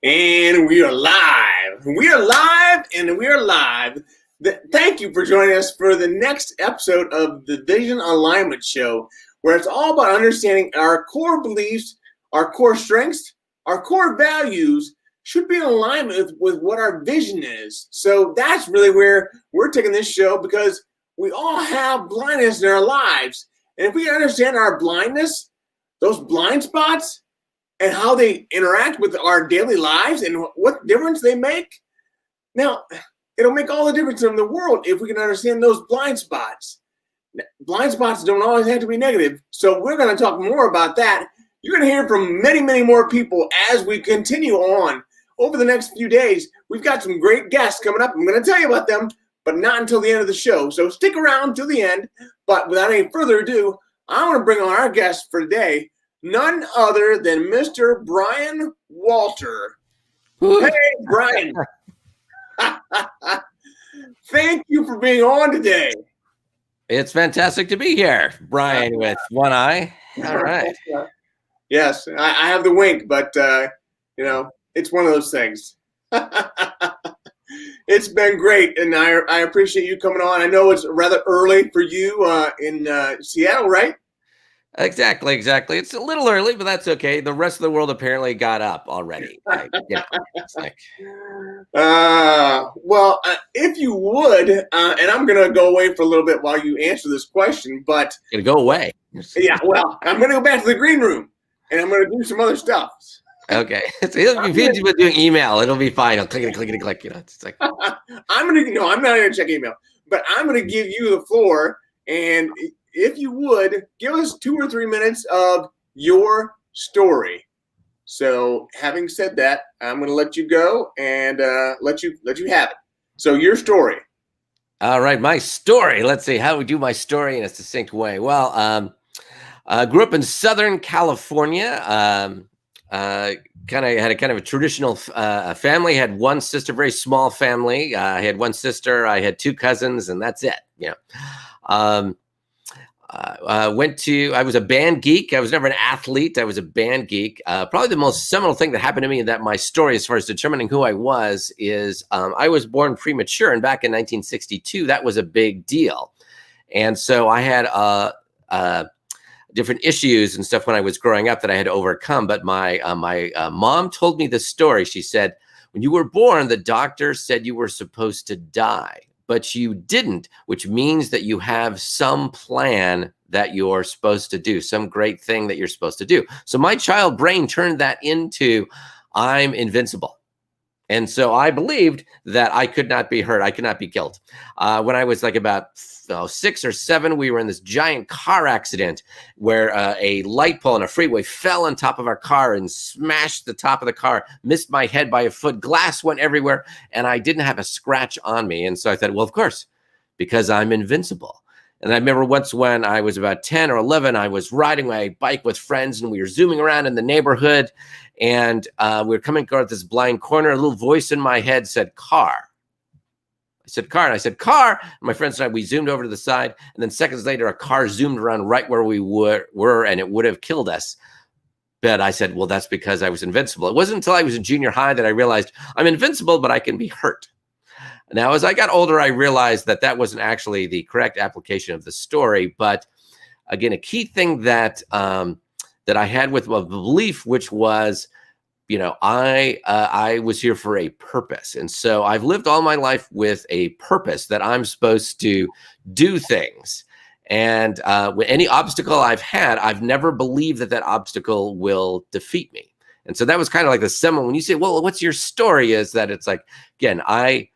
And we are live. We are live and we are live. Thank you for joining us for the next episode of the Vision Alignment Show, where it's all about understanding our core beliefs, our core strengths, our core values should be in alignment with what our vision is. So that's really where we're taking this show, because we all have blindness in our lives. And if we understand our blindness, those blind spots, and how they interact with our daily lives and what difference they make, now, it'll make all the difference in the world if we can understand those blind spots. Blind spots don't always have to be negative. So we're going to talk more about that. You're going to hear from many, many more people as we continue on over the next few days. We've got some great guests coming up. I'm going to tell you about them, but not until the end of the show. So stick around till the end. But without any further ado, I want to bring on our guest for today, none other than Mr. Brian Walter. Hey, Brian. Thank you for being on today. It's fantastic to be here, Brian, with one eye. All right. Yes, I have the wink, but, it's one of those things. It's been great, and I appreciate you coming on. I know it's rather early for you in Seattle, right? Exactly. It's a little early, but that's okay. The rest of the world apparently got up already. If you would, and I'm going to go away for a little bit while you answer this question, but... You're going to go away? Yeah, well, I'm going to go back to the green room, and I'm going to do some other stuff. Okay. So if you've been doing email, it'll be fine. I'll click. It's like... I'm not going to check email, but I'm going to give you the floor, and... if you would, give us 2 or 3 minutes of your story. So having said that, I'm going to let you go and let you have it. So your story. All right, my story. Let's see how we do my story in a succinct way. Well, I grew up in Southern California. Had a traditional family. Had one sister, very small family. I had one sister. I had 2 cousins, and that's it. I was a band geek. I was never an athlete. I was a band geek. Probably the most seminal thing that happened to me in that my story, as far as determining who I was, is I was born premature. And back in 1962, that was a big deal. And so I had different issues and stuff when I was growing up that I had to overcome. But my mom told me this story. She said, when you were born, the doctor said you were supposed to die, but you didn't, which means that you have some plan that you're supposed to do, some great thing that you're supposed to do. So my child brain turned that into, I'm invincible. And so I believed that I could not be hurt. I could not be killed. When I was like about 6 or 7, we were in this giant car accident where a light pole on a freeway fell on top of our car and smashed the top of the car, missed my head by a foot, glass went everywhere, and I didn't have a scratch on me. And so I thought, well, of course, because I'm invincible. And I remember once when I was about 10 or 11, I was riding my bike with friends and we were zooming around in the neighborhood, and we were coming toward this blind corner. A little voice in my head said, car. I said, car. And I said, car. And my friends and I, we zoomed over to the side. And then seconds later, a car zoomed around right where we were, and it would have killed us. But I said, well, that's because I was invincible. It wasn't until I was in junior high that I realized I'm invincible, but I can be hurt. Now, as I got older, I realized that that wasn't actually the correct application of the story. But again, a key thing that that I had with a belief, which was, I was here for a purpose. And so I've lived all my life with a purpose that I'm supposed to do things. And with any obstacle I've had, I've never believed that obstacle will defeat me. And so that was kind of like the seminal. When you say, well, what's your story? Is that it's like, again, I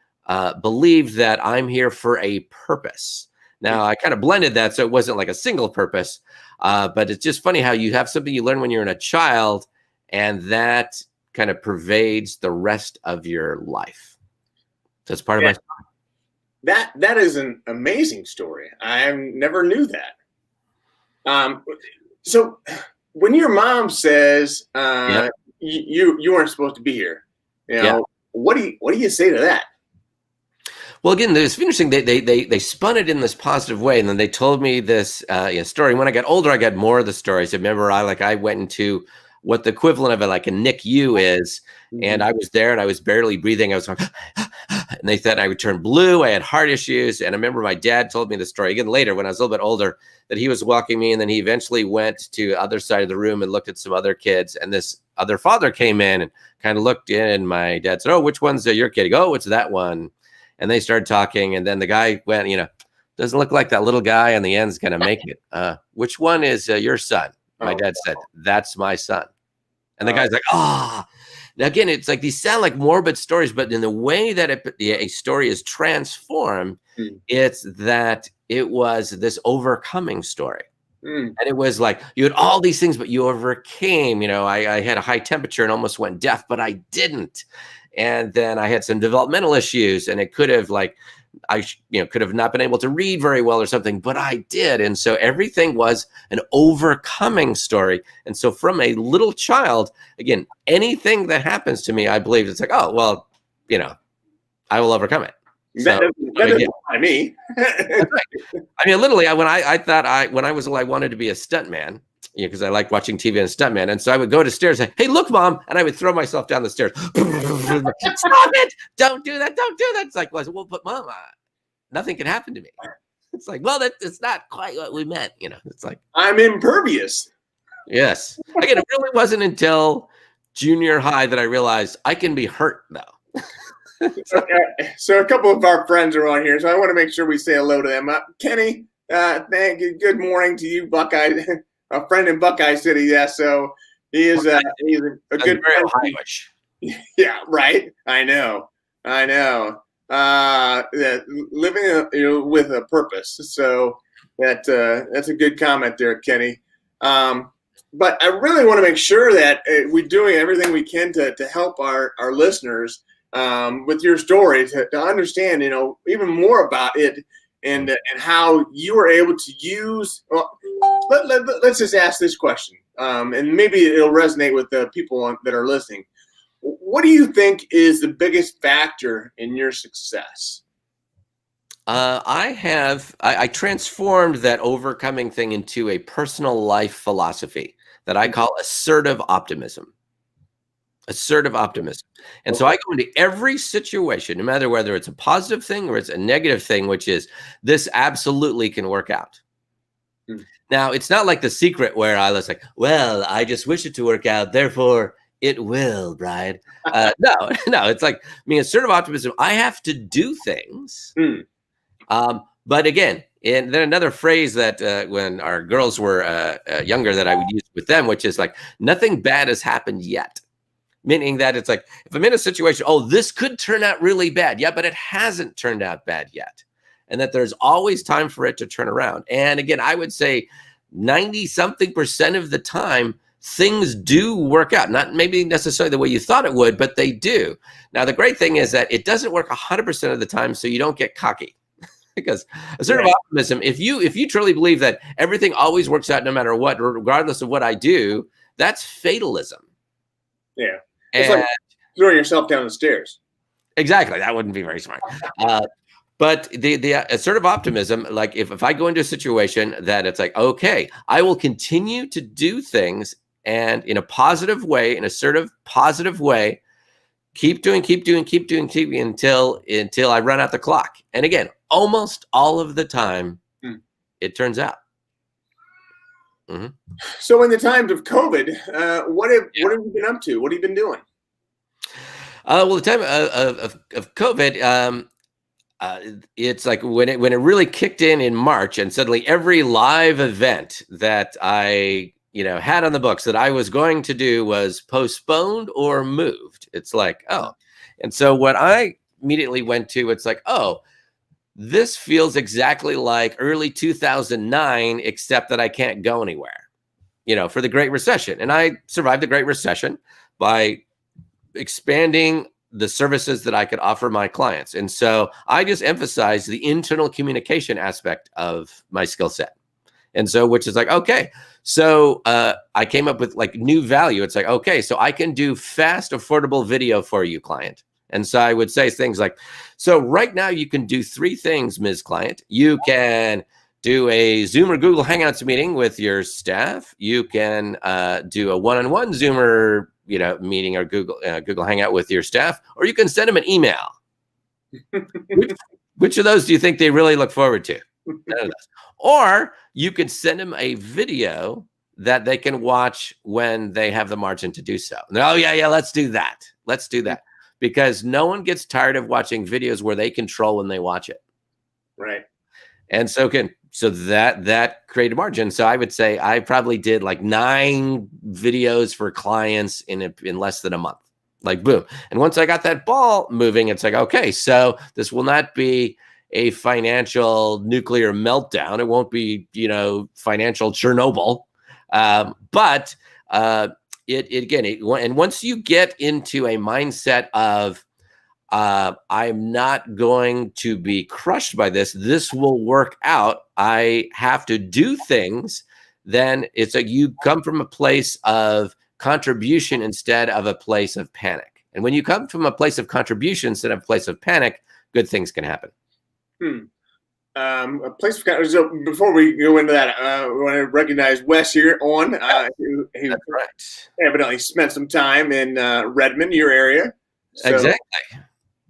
believe that I'm here for a purpose. Now, I kind of blended that so it wasn't like a single purpose, but it's just funny how you have something you learn when you're in a child, and that kind of pervades the rest of your life. So it's part of my story. That is an amazing story. I never knew that. So when your mom says you weren't supposed to be here, what do you say to that? Well, again, it's interesting. They spun it in this positive way, and then they told me this story. When I got older, I got more of the stories. I remember I went into what the equivalent of like a NICU is. Mhm. And I was there and I was barely breathing. I was going, and they thought I would turn blue. I had heart issues. And I remember my dad told me the story again later when I was a little bit older, that he was walking me. And then he eventually went to the other side of the room and looked at some other kids. And this other father came in and kind of looked in. And my dad said, "Oh, which one's your kid?" He goes, "Oh, it's that one." And they started talking. And then the guy went, "Doesn't look like that little guy on the end's going to make it. Which one is your son?" My dad said, "That's my son." And the guy's like, "Ah." Now, again, it's like these sound like morbid stories, but in the way that a story is transformed, it's that it was this overcoming story. And it was like you had all these things, but you overcame. I had a high temperature and almost went deaf, but I didn't. And then I had some developmental issues, and it could have could have not been able to read very well or something, but I did. And so everything was an overcoming story. And so from a little child, again, anything that happens to me, I believe it's like, oh, well, I will overcome it. That doesn't apply to me. Right. I mean, literally, when I was little, I wanted to be a stuntman. Because I liked watching TV and stuntman. And so I would go to stairs and say, "Hey, look, Mom." And I would throw myself down the stairs. "Stop it. Don't do that. Don't do that." It's like, well, but Mom, nothing can happen to me. It's like, well, it's not quite what we meant. It's like, I'm impervious. Yes. Again, it really wasn't until junior high that I realized I can be hurt though. So a couple of our friends are on here, so I want to make sure we say hello to them. Kenny, thank you. Good morning to you, Buckeye. A friend in Buckeye City, yeah. So he's a good very Ohio-ish. Yeah, right. I know. Living with a purpose. So that's a good comment there, Kenny. But I really want to make sure that we're doing everything we can to help our listeners with your story to understand, even more about it and how you were able to use. Well, let's just ask this question, and maybe it'll resonate with the people that are listening. What do you think is the biggest factor in your success? I transformed that overcoming thing into a personal life philosophy that I call assertive optimism. Assertive optimism. And so I go into every situation, no matter whether it's a positive thing or it's a negative thing, which is this absolutely can work out. Now, it's not like The Secret where I was like, well, I just wish it to work out, therefore it will, Brian. No, it's like, assertive optimism, I have to do things. But again, and then another phrase that when our girls were younger that I would use with them, which is like, nothing bad has happened yet. Meaning that it's like, if I'm in a situation, oh, this could turn out really bad. Yeah, but it hasn't turned out bad yet. And that there's always time for it to turn around. And again, I would say 90-something% of the time, things do work out. Not maybe necessarily the way you thought it would, but they do. Now, the great thing is that it doesn't work 100% of the time, so you don't get cocky. Because assertive optimism, if you truly believe that everything always works out no matter what, regardless of what I do, that's fatalism. Yeah. It's like throwing yourself down the stairs. Exactly. That wouldn't be very smart. But the assertive optimism, like if I go into a situation that it's like, okay, I will continue to do things and in a positive way, an assertive, positive way, keep doing until I run out the clock. And again, almost all of the time, it turns out. Mm-hmm. So in the times of COVID, what have you been up to? What have you been doing? Well, the time of COVID, it's like when it really kicked in March, and suddenly every live event that I had on the books that I was going to do was postponed or moved. It's like, oh, and so what I immediately went to, it's like, oh, this feels exactly like early 2009, except that I can't go anywhere, for the Great Recession. And I survived the Great Recession by expanding the services that I could offer my clients. And so I just emphasized the internal communication aspect of my skill set. And so, which is like, okay, so I came up with like new value. It's like, okay, so I can do fast, affordable video for you, client. And so I would say things like, so right now you can do 3 things, Ms. Client. You can do a Zoom or Google Hangouts meeting with your staff. You can do a one-on-one Zoom or meeting or Google Hangout with your staff, or you can send them an email. Which of those do you think they really look forward to? None of those. Or you could send them a video that they can watch when they have the margin to do so. Oh, yeah, let's do that. Let's do that. Because no one gets tired of watching videos where they control when they watch it. Right. And so that created margin. So I would say I probably did like 9 videos for clients in less than a month. Like boom. And once I got that ball moving, it's like, okay, so this will not be a financial nuclear meltdown. It won't be, financial Chernobyl. And once you get into a mindset of, I'm not going to be crushed by this, this will work out, I have to do things, then it's like you come from a place of contribution instead of a place of panic. And when you come from a place of contribution instead of a place of panic, good things can happen. A place of so before we go into that, we want to recognize Wes here on. He That's right. Evidently spent some time in Redmond, your area. So.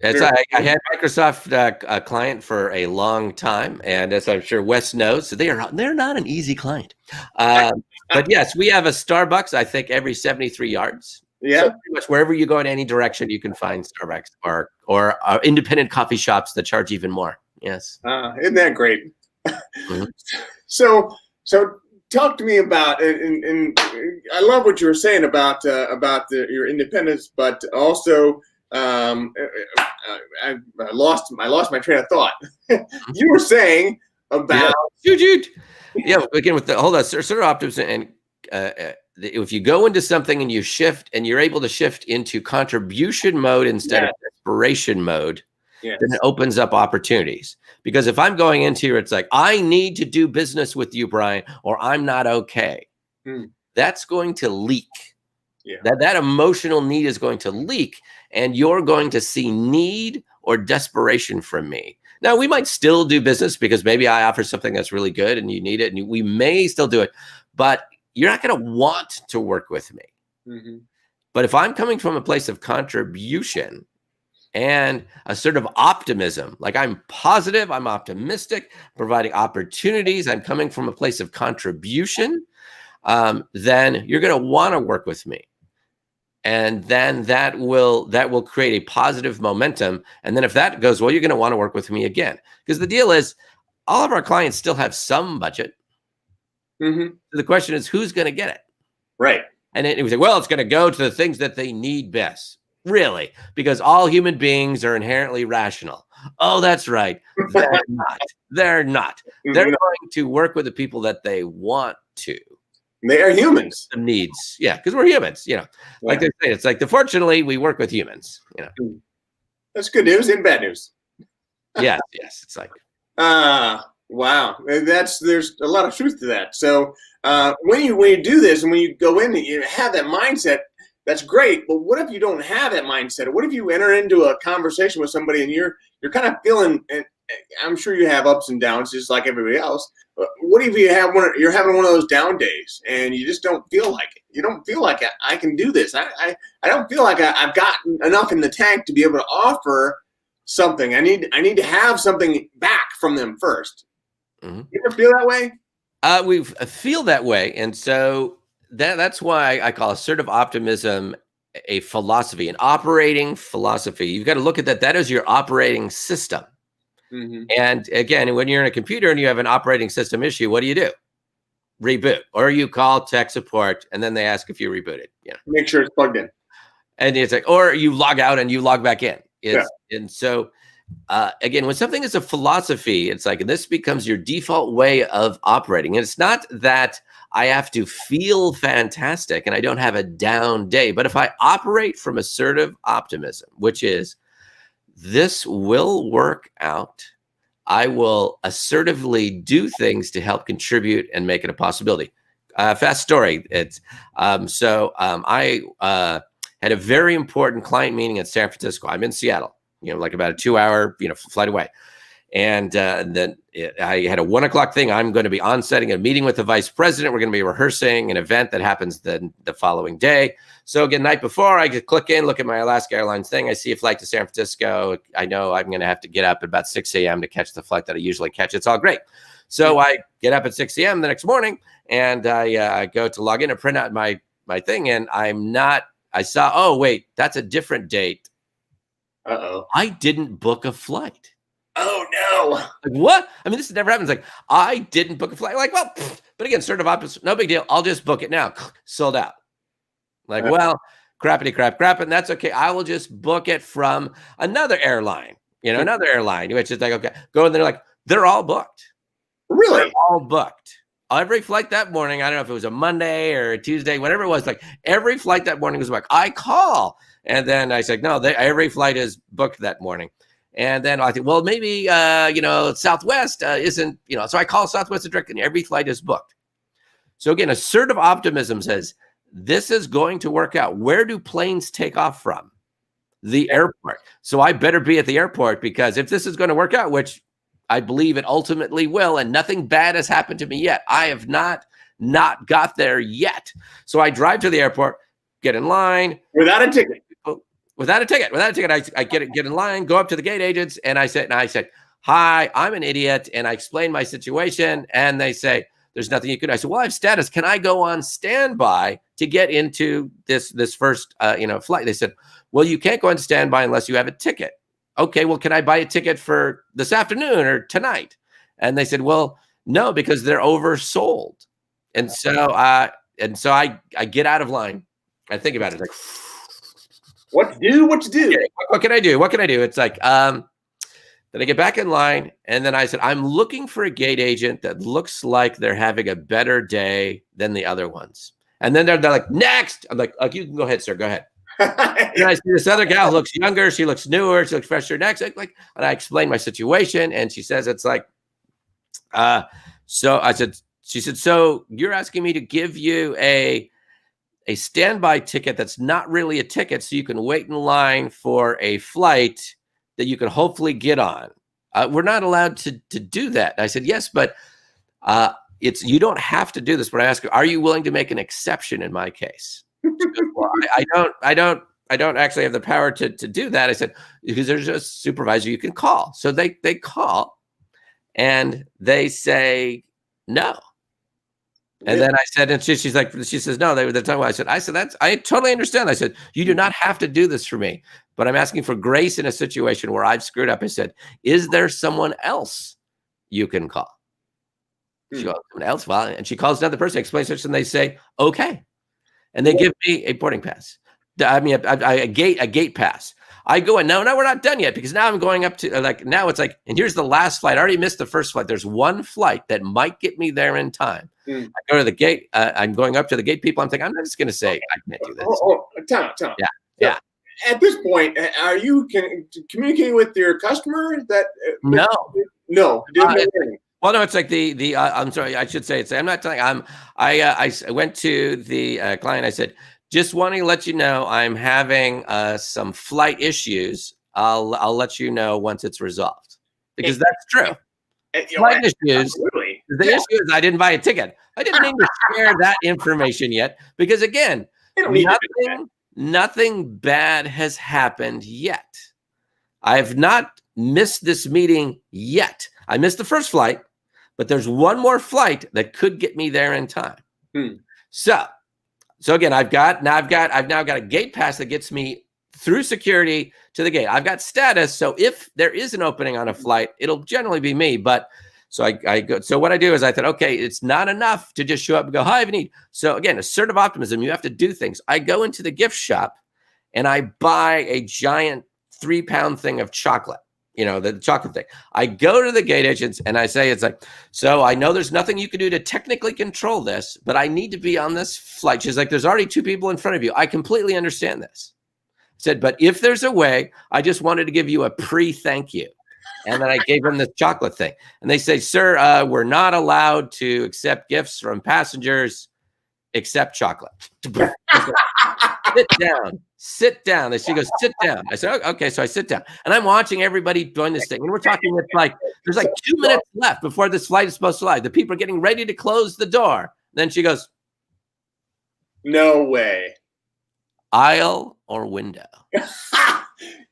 Exactly. I had Microsoft a client for a long time, and as I'm sure Wes knows, they're not an easy client. But yes, we have a Starbucks, I think, every 73 yards. Yeah. So pretty much wherever you go in any direction, you can find Starbucks or independent coffee shops that charge even more. Yes. Isn't that great? Mm-hmm. So talk to me about, and I love what you were saying about your independence, but also I lost my train of thought. You were saying about again with the hold on, sort of optimism, and if you go into something and you shift and you're able to shift into contribution mode instead of desperation mode, then it opens up opportunities. Because if I'm going into here, it's like, I need to do business with you, Brian, or I'm not okay. That's going to leak. That emotional need is going to leak, and you're going to see need or desperation from me. Now, we might still do business because maybe I offer something that's really good and you need it, and we may still do it, but you're not going to want to work with me. Mm-hmm. But if I'm coming from a place of contribution and a sort of optimism, like I'm positive, I'm optimistic, providing opportunities, I'm coming from a place of contribution, then you're going to want to work with me. And then that will create a positive momentum. And then if that goes well, you're going to want to work with me again. Because the deal is, all of our clients still have some budget. Mm-hmm. So the question is, who's going to get it? Right. And it was like, well, it's going to go to the things that they need best. Really? Because all human beings are inherently rational. Oh, that's right. They're not. They're not. They're going to work with the people that they want to. They are humans. Some needs. Yeah, because we're humans, Like they say, it's like, fortunately, we work with humans, That's good news and bad news. Yes. It's like. Wow. There's a lot of truth to that. So when you do this and when you go in and you have that mindset, that's great. But what if you don't have that mindset? What if you enter into a conversation with somebody and you're kind of feeling, and I'm sure you have ups and downs just like everybody else. But what if you're having one of those down days and you just don't feel like it? You don't feel like I can do this. I don't feel like I've got enough in the tank to be able to offer something. I need to have something back from them first. Mm-hmm. You ever feel that way? We feel that way. And so that's why I call assertive optimism a philosophy, an operating philosophy. You've got to look at that. That is your operating system. Mm-hmm. And again, when you're in a computer and you have an operating system issue, what do? Reboot. Or you call tech support and then they ask if you rebooted. Make sure it's plugged in. And it's like, or you log out and you log back in. And so again, when something is a philosophy, it's like, this becomes your default way of operating. And it's not that I have to feel fantastic and I don't have a down day. But if I operate from assertive optimism, which is, this will work out, I will assertively do things to help contribute and make it a possibility. Fast story. I had a very important client meeting in San Francisco. I'm in Seattle, like about a 2-hour, flight away. And then I had a 1 o'clock thing. I'm going to be on setting a meeting with the vice president. We're going to be rehearsing an event that happens the following day. So again, night before, I just click in, look at my Alaska Airlines thing. I see a flight to San Francisco. I know I'm going to have to get up at about 6 a.m. to catch the flight that I usually catch. It's all great. So I get up at 6 a.m. the next morning, and I go to log in and print out my thing. And I saw, oh, wait, that's a different date. Uh-oh. I didn't book a flight. Oh, no. Like, what? I mean, this never happens. Like, I didn't book a flight. Like, well, but again, sort of opposite. No big deal. I'll just book it now. Sold out. Like, well, crappity crap. And that's okay. I will just book it from another airline, which is like, okay, go in there. Like, they're all booked. Really? They're all booked. Every flight that morning, I don't know if it was a Monday or a Tuesday, whatever it was, like every flight that morning was like, I call. And then I said, no, every flight is booked that morning. And then I think, well, maybe, Southwest isn't, so I call Southwest direct and every flight is booked. So again, assertive optimism says, this is going to work out. Where do planes take off from? The airport. So I better be at the airport, because if this is going to work out, which I believe it ultimately will, and nothing bad has happened to me yet. I have not got there yet. So I drive to the airport, get in line. Without a ticket. Without a ticket. I get in line, go up to the gate agents, and I said, hi, I'm an idiot. And I explained my situation, and they say, there's nothing you can do. I said, well, I have status. Can I go on standby to get into this first flight? They said, well, you can't go on standby unless you have a ticket. Okay, well, can I buy a ticket for this afternoon or tonight? And they said, well, no, because they're oversold. And so I get out of line. I think about it, like, what to do? Okay, what can I do? It's like, then I get back in line, and then I said, I'm looking for a gate agent that looks like they're having a better day than the other ones. And then they're like, next. I'm like, you can go ahead, sir. Go ahead. And I see this other gal who looks younger. She looks newer. She looks fresher. Next, and I explained my situation, and she says, it's like, so I said, she said, so you're asking me to give you a standby ticket that's not really a ticket, so you can wait in line for a flight that you can hopefully get on. We're not allowed to do that. I said, yes, but you don't have to do this. But I asked her, are you willing to make an exception in my case? Goes, well, I don't actually have the power to do that. I said, because there's a supervisor you can call. So they call, and they say no. And then I said, and she's like, she says, no, they're talking about, I said, I totally understand. I said, you do not have to do this for me, but I'm asking for grace in a situation where I've screwed up. I said, is there someone else you can call? She goes, someone else? Well, and she calls another person, explains it, and they say, okay. And they give me a boarding pass. I mean, a gate pass. I go in. No, we're not done yet, because now I'm going up to now it's like, and here's the last flight. I already missed the first flight. There's one flight that might get me there in time. I go to the gate. I'm going up to the gate people. I'm thinking, I'm not just going to say I can't do this. Time out. Yeah. At this point, are you communicating with your customer that? No. Well, no, it's like I'm sorry. I should say it's. I'm not telling. I went to the client. I said, just wanting to let you know I'm having some flight issues. I'll let you know once it's resolved, because that's true. Flight issues. Absolutely. The issue is I didn't buy a ticket. I didn't need to share that information yet, because again, nothing bad has happened yet. I have not missed this meeting yet. I missed the first flight, but there's one more flight that could get me there in time. So again, I've now got a gate pass that gets me through security to the gate. I've got status, so if there is an opening on a flight, it'll generally be me. But so I go. So what I do is I thought, okay, it's not enough to just show up and go, hi, I have a need. So again, assertive optimism. You have to do things. I go into the gift shop and I buy a giant 3-pound thing of chocolate. The chocolate thing. I go to the gate agents and I say, it's like, so I know there's nothing you can do to technically control this, but I need to be on this flight. She's like, there's already 2 people in front of you. I completely understand this. I said, but if there's a way, I just wanted to give you a pre-thank you. And then I gave them the chocolate thing. And they say, sir, we're not allowed to accept gifts from passengers except chocolate. sit down. And she goes, sit down. I said, oh, okay. So I sit down and I'm watching everybody doing this thing. And we're talking, it's like, there's like 2 minutes left before this flight is supposed to fly. The people are getting ready to close the door. Then she goes, no way. Aisle or window?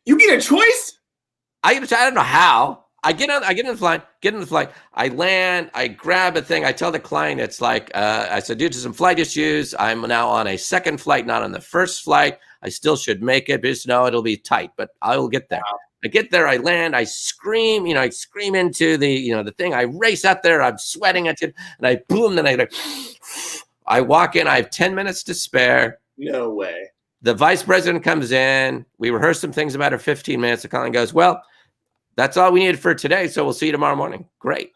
You get a choice? I don't know how. I get in the flight. I land, I grab a thing. I tell the client, it's like, I said, due to some flight issues, I'm now on a second flight, not on the first flight. I still should make it, but just know it'll be tight, but I will get there. Wow. I get there, I land, I scream, I scream into the thing. I race out there, I'm sweating at it, and I boom, then I walk in, I have 10 minutes to spare. No way. The vice president comes in. We rehearse some things about her 15 minutes. The client goes, well, that's all we needed for today, so we'll see you tomorrow morning. Great.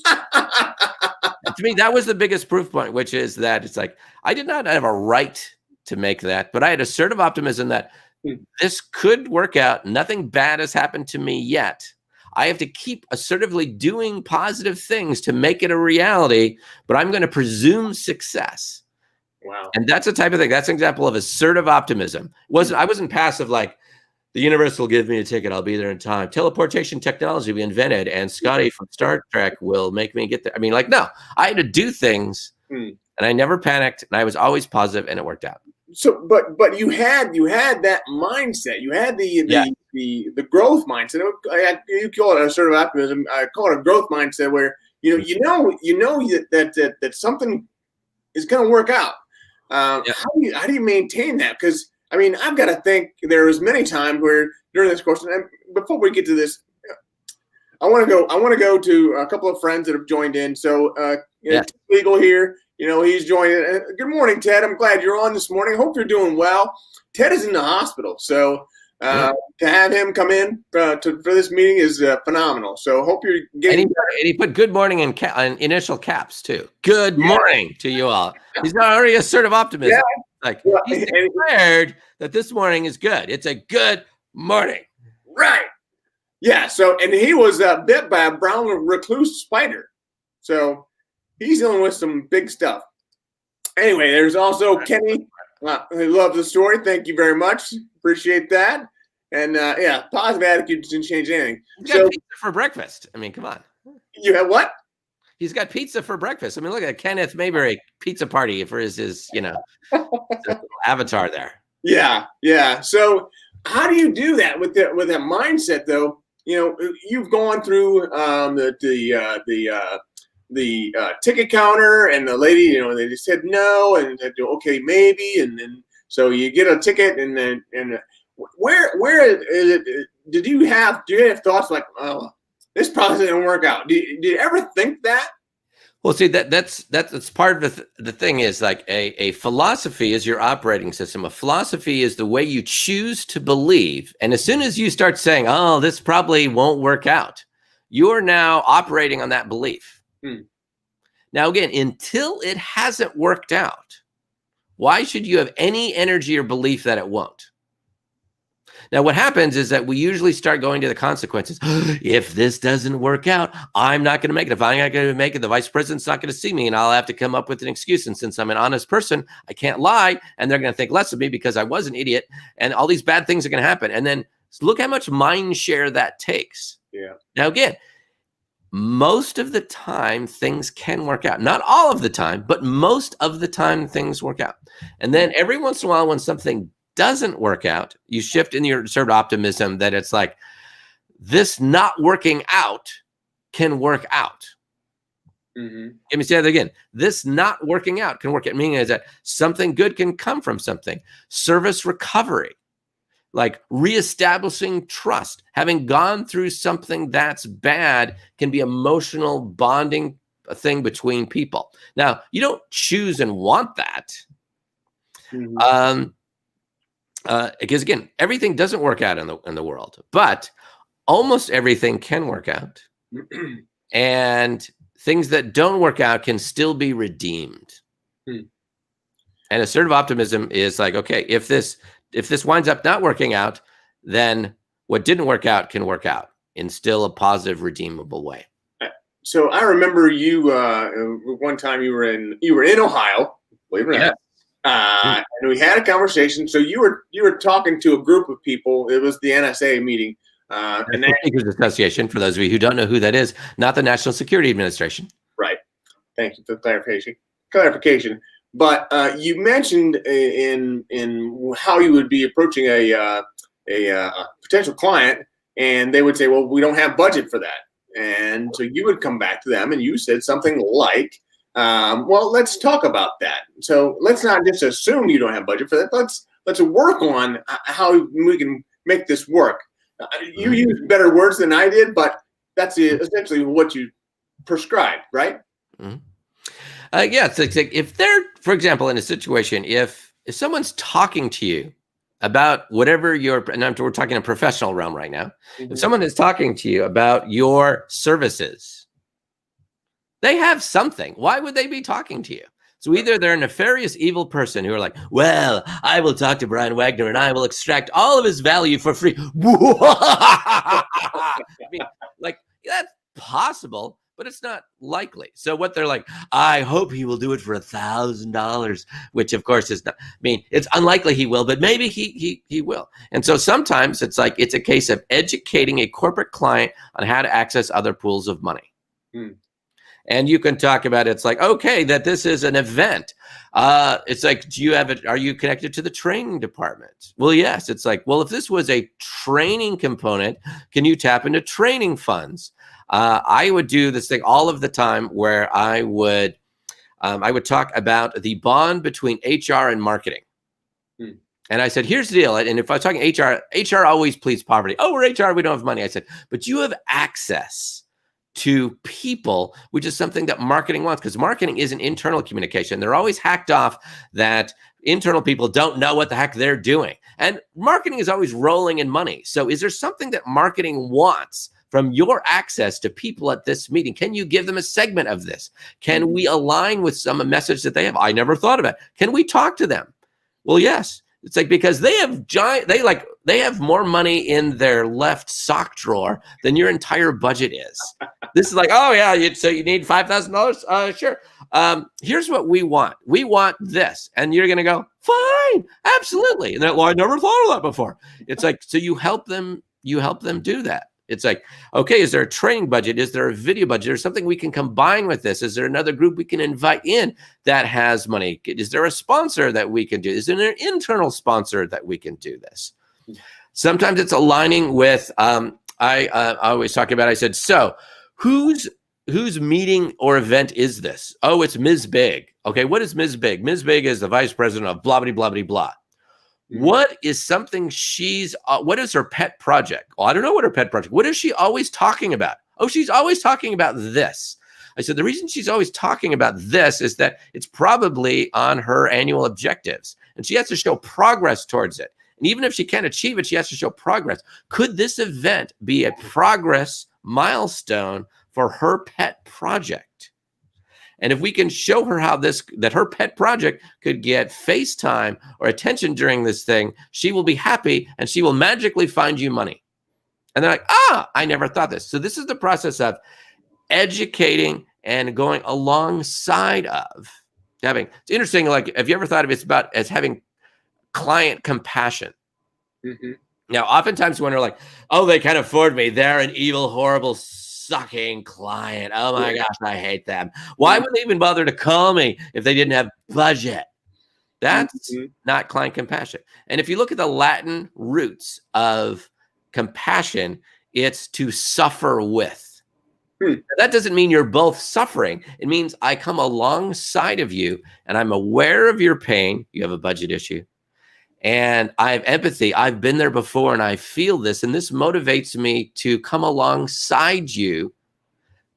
To me, that was the biggest proof point, which is that it's like, I did not have a right to make that, but I had assertive optimism that this could work out. Nothing bad has happened to me yet. I have to keep assertively doing positive things to make it a reality, but I'm going to presume success. Wow. And that's a type of thing. That's an example of assertive optimism. I wasn't passive like, the universe will give me a ticket. I'll be there in time. Teleportation technology we invented, and Scotty from Star Trek will make me get there. I mean, like, no, I had to do things, and I never panicked, and I was always positive, and it worked out. So, but you had that mindset. You had the growth mindset. You call it assertive optimism. I call it a growth mindset, where you know that something is going to work out. How do you maintain that? Because I mean, I've got to think there was many times where during this course, and before we get to this, I want to go to a couple of friends that have joined in. So, Legal here, he's joined in. Good morning, Ted. I'm glad you're on this morning. Hope you're doing well. Ted is in the hospital, so to have him come in for this meeting is phenomenal. So, hope you're getting. And he put good morning in initial caps too. Good morning to you all. He's already assertive optimism. Yeah. Like, he's declared that this morning is good. It's a good morning. Right. Yeah. So, and he was bit by a brown recluse spider. So he's dealing with some big stuff. Anyway, there's also Kenny. I love the story. Thank you very much. Appreciate that. And positive attitude doesn't change anything. He's got pizza for breakfast. I mean, come on. You have what? He's got pizza for breakfast. I mean, look at Kenneth Mayberry pizza party for his avatar there. Yeah. So how do you do that with that mindset though? You've gone through the ticket counter, and the lady, they just said no, and said, okay, maybe, and then so you get a ticket, and then where is it? Do you have thoughts like, oh, this probably didn't work out? Did you ever think that? Well, see, that's part of the thing is like a philosophy is your operating system. A philosophy is the way you choose to believe. And as soon as you start saying, oh, this probably won't work out, you're now operating on that belief. Now, again, until it hasn't worked out, why should you have any energy or belief that it won't? Now, what happens is that we usually start going to the consequences. If this doesn't work out, I'm not going to make it. If I'm not going to make it, the vice president's not going to see me, and I'll have to come up with an excuse. And since I'm an honest person, I can't lie, and they're going to think less of me because I was an idiot, and all these bad things are going to happen. And then look how much mind share that takes. Yeah. Now, again, most of the time, things can work out. Not all of the time, but most of the time, things work out. And then every once in a while, when something doesn't work out, you shift in your sort of optimism that it's like, this not working out can work out. Mm-hmm. Let me say that again. This not working out can work out. Meaning is that something good can come from something. Service recovery, like reestablishing trust, having gone through something that's bad, can be emotional bonding thing between people. Now, you don't choose and want that. Mm-hmm. Because again, everything doesn't work out in the world, but almost everything can work out. And things that don't work out can still be redeemed. And assertive optimism is like, okay, if this winds up not working out, then what didn't work out can work out in still a positive, redeemable way. So I remember you one time you were in Ohio, believe it or not. And we had a conversation. So you were talking to a group of people. It was the NSA meeting. And National Speakers Association, for those of you who don't know who that is, not the National Security Administration. Right. Thank you for the clarification. But you mentioned in how you would be approaching a potential client, and they would say, "Well, we don't have budget for that." And so you would come back to them, and you said something like, "Well, let's talk about that. So let's not just assume you don't have budget for that. Let's work on how we can make this work." You used better words than I did, but that's essentially what you prescribed, right? Mm-hmm. Yeah, it's like if they're, for example, in a situation, if someone's talking to you about whatever we're talking in a professional realm right now. Mm-hmm. If someone is talking to you about your services, they have something. Why would they be talking to you? So either they're a nefarious, evil person who are like, well, I will talk to Brian Wagner and I will extract all of his value for free. I mean, like, that's possible, but it's not likely. So what they're like, I hope he will do it for $1,000, which of course is not, I mean, it's unlikely he will, but maybe he will. And so sometimes it's like, it's a case of educating a corporate client on how to access other pools of money. And you can talk about it's like, okay, that this is an event. It's like, are you connected to the training department? Well, yes. It's like, well, if this was a training component, can you tap into training funds? I would do this thing all of the time where I would talk about the bond between HR and marketing. And I said, here's the deal. And if I was talking HR always pleads poverty. Oh, we're HR, we don't have money. I said, but you have access to people, which is something that marketing wants, because marketing is an internal communication. They're always hacked off that internal people don't know what the heck they're doing. And marketing is always rolling in money. So is there something that marketing wants from your access to people at this meeting? Can you give them a segment of this? Can we align with some message that they have? I never thought of it. Can we talk to them? Well, yes. It's like, because they have more money in their left sock drawer than your entire budget is. This is like, oh yeah, so you need $5,000? Sure. Here's what we want. We want this. And you're going to go, fine, absolutely. And I never thought of that before. It's like, so you help them do that. It's like, okay, is there a training budget? Is there a video budget? Or something we can combine with this? Is there another group we can invite in that has money? Is there a sponsor that we can do? Is there an internal sponsor that we can do this? Sometimes it's aligning with, I always talk about, I said, so whose meeting or event is this? Oh, it's Ms. Big. Okay, what is Ms. Big? Ms. Big is the vice president of blah, blah, blah, blah, blah. What is something what is her pet project? Well, I don't know what her pet project. What is she always talking about? Oh, she's always talking about this. I said, the reason she's always talking about this is that it's probably on her annual objectives and she has to show progress towards it. And even if she can't achieve it, she has to show progress. Could this event be a progress milestone for her pet project? And if we can show her how that her pet project could get FaceTime or attention during this thing, she will be happy and she will magically find you money. And they're like, I never thought this. So this is the process of educating and going alongside of having. It's interesting. Like, have you ever thought of it as having client compassion? Mm-hmm. Now, oftentimes when they're like, oh, they can't afford me. They're an evil, horrible, sucking client. Oh my gosh, I hate them. Why would they even bother to call me if they didn't have budget? That's not client compassion. And if you look at the Latin roots of compassion, it's to suffer with. That doesn't mean you're both suffering. It means I come alongside of you and I'm aware of your pain. You have a budget issue. And I have empathy. I've been there before and I feel this. And this motivates me to come alongside you,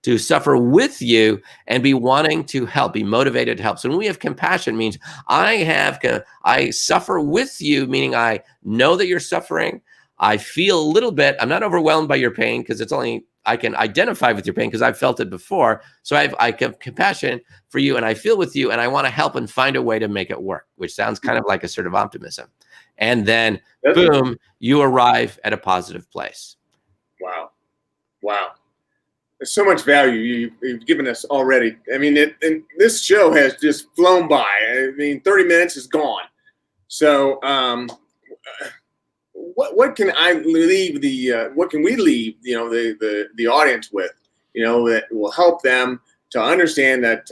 to suffer with you and be wanting to help, be motivated to help. So when we have compassion, means I suffer with you, meaning I know that you're suffering. I feel a little bit, I'm not overwhelmed by your pain because I can identify with your pain because I've felt it before. So I have compassion for you and I feel with you and I want to help and find a way to make it work, which sounds kind of like a sort of optimism. And then boom, you arrive at a positive place. Wow. There's so much value you've given us already. I mean, and this show has just flown by. I mean, 30 minutes is gone. So, what can I leave what can we leave the audience with? That will help them to understand that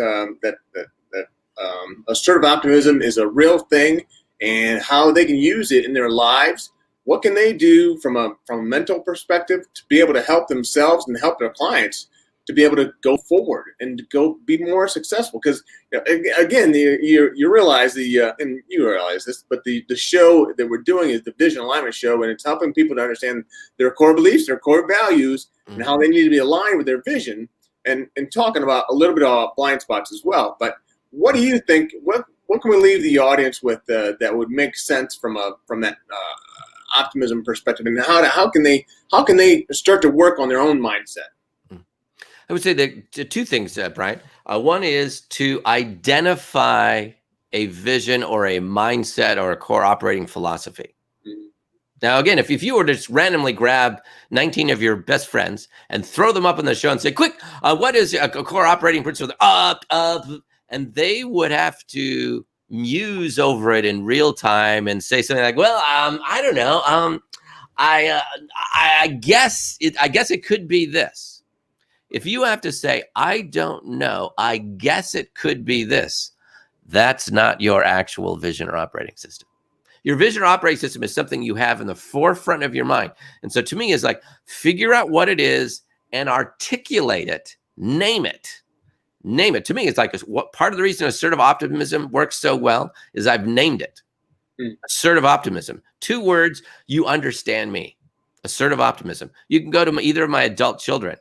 assertive optimism is a real thing and how they can use it in their lives. What can they do from a mental perspective to be able to help themselves and help their clients to be able to go forward and to go be more successful? Because again, you realize and you realize this, but the show that we're doing is the Vision Alignment Show, and it's helping people to understand their core beliefs, their core values, and how they need to be aligned with their vision, and talking about a little bit about blind spots as well. But what do you think? What can we leave the audience with that would make sense from that optimism perspective, and how can they start to work on their own mindset? I would say that two things, Brian. One is to identify a vision or a mindset or a core operating philosophy. Now, again, if you were to just randomly grab 19 of your best friends and throw them up on the show and say, quick, what is a core operating principle? And they would have to muse over it in real time and say something like, well, I don't know. I guess it could be this. If you have to say, I don't know, I guess it could be this, that's not your actual vision or operating system. Your vision or operating system is something you have in the forefront of your mind. And so to me, it's like, figure out what it is and articulate it, name it. Name it. To me, it's like, what part of the reason assertive optimism works so well is I've named it. Assertive optimism. 2 words, you understand me. Assertive optimism. You can go to either of my adult children.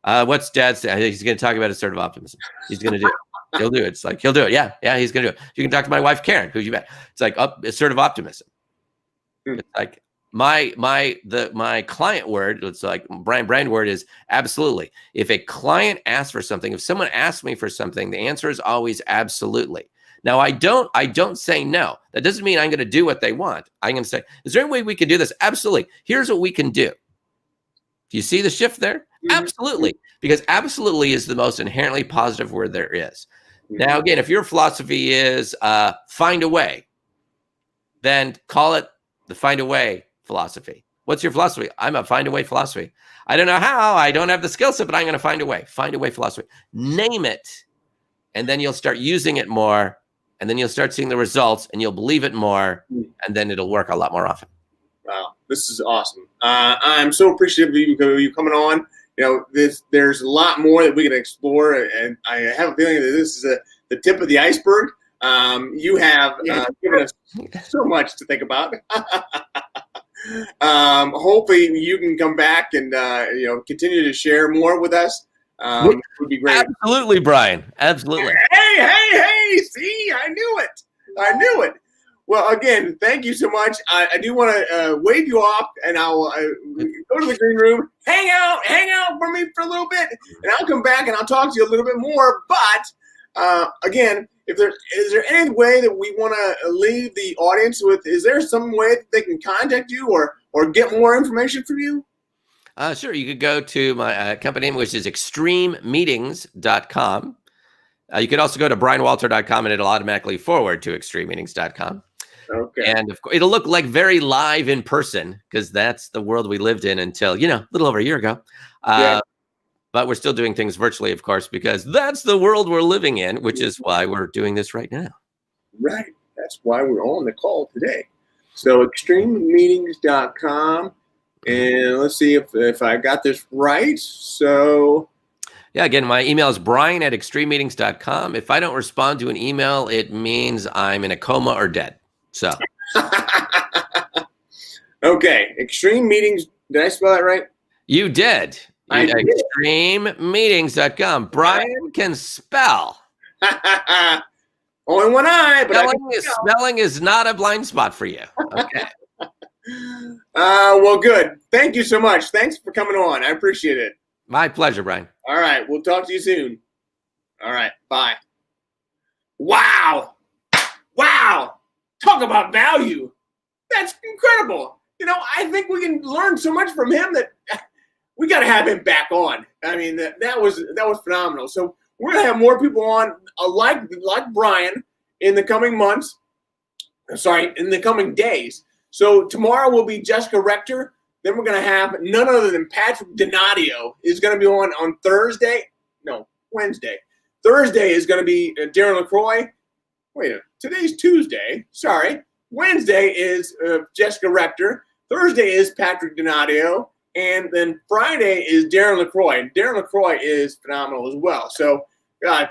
What's Dad say? I think he's going to talk about assertive optimism. He's going to do it. He'll do it. It's like, he'll do it. Yeah, he's going to do it. You can talk to my wife, Karen, who you met. It's like assertive optimism. It's like my client word, it's like brand word is absolutely. If a client asks for something, if someone asks me for something, the answer is always absolutely. Now, I don't say no. That doesn't mean I'm going to do what they want. I'm going to say, is there any way we can do this? Absolutely. Here's what we can do. Do you see the shift there? Absolutely. Because absolutely is the most inherently positive word there is. Now, again, if your philosophy is find a way, then call it the find a way philosophy. What's your philosophy? I'm a find a way philosophy. I don't know how. I don't have the skill set, but I'm going to find a way. Find a way philosophy. Name it, and then you'll start using it more, and then you'll start seeing the results, and you'll believe it more, and then it'll work a lot more often. Wow, this is awesome. I'm so appreciative of you coming on. There's a lot more that we can explore, and I have a feeling that this is the tip of the iceberg. You have given us so much to think about. Hopefully, you can come back and continue to share more with us. Would be great. Absolutely, Brian. Absolutely. Hey! See, I knew it. Well, again, thank you so much. I do want to wave you off, and I'll go to the green room, hang out for me for a little bit, and I'll come back and I'll talk to you a little bit more. But again, is there any way that we want to leave the audience with? Is there some way that they can contact you or get more information from you? Sure. You could go to my company name, which is extrememeetings.com. You could also go to brianwalter.com, and it'll automatically forward to extrememeetings.com. Okay. And of course, it'll look like very live in person, because that's the world we lived in until, a little over a year ago. But we're still doing things virtually, of course, because that's the world we're living in, which is why we're doing this right now. Right. That's why we're on the call today. So extrememeetings.com. And let's see if I got this right. So yeah, again, my email is brian@extrememeetings.com. If I don't respond to an email, it means I'm in a coma or dead. So okay, Extreme Meetings. Did I spell that right? You did. Extrememeetings.com. Brian can spell. Only one eye, but spelling is not a blind spot for you. Okay. Well, good. Thank you so much. Thanks for coming on. I appreciate it. My pleasure, Brian. All right. We'll talk to you soon. All right. Bye. Wow. Talk about value. That's incredible. I think we can learn so much from him that we got to have him back on. I mean, that was phenomenal. So we're gonna have more people on, like Brian, in the coming months. Sorry, in the coming days. So tomorrow will be Jessica Rector. Then we're gonna have none other than Patrick Donadio is gonna be on Thursday. No, Wednesday. Thursday is gonna be Darren LaCroix. Wait, today's Tuesday. Sorry. Wednesday is Jessica Rector. Thursday is Patrick Donadio. And then Friday is Darren LaCroix. Darren LaCroix is phenomenal as well. So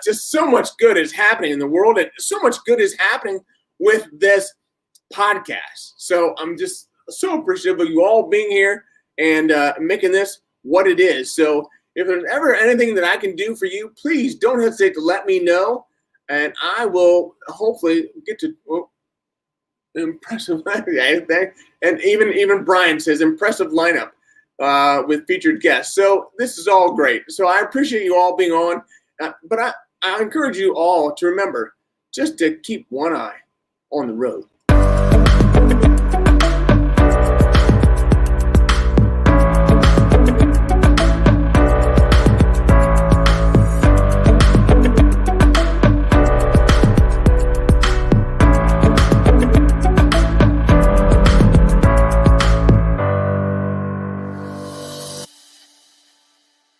just so much good is happening in the world, and so much good is happening with this podcast. So I'm just so appreciative of you all being here and making this what it is. So if there's ever anything that I can do for you, please don't hesitate to let me know, and I will hopefully get to impressive. And even Brian says impressive lineup with featured guests. So this is all great. So I appreciate you all being on, but I encourage you all to remember just to keep one eye on the road.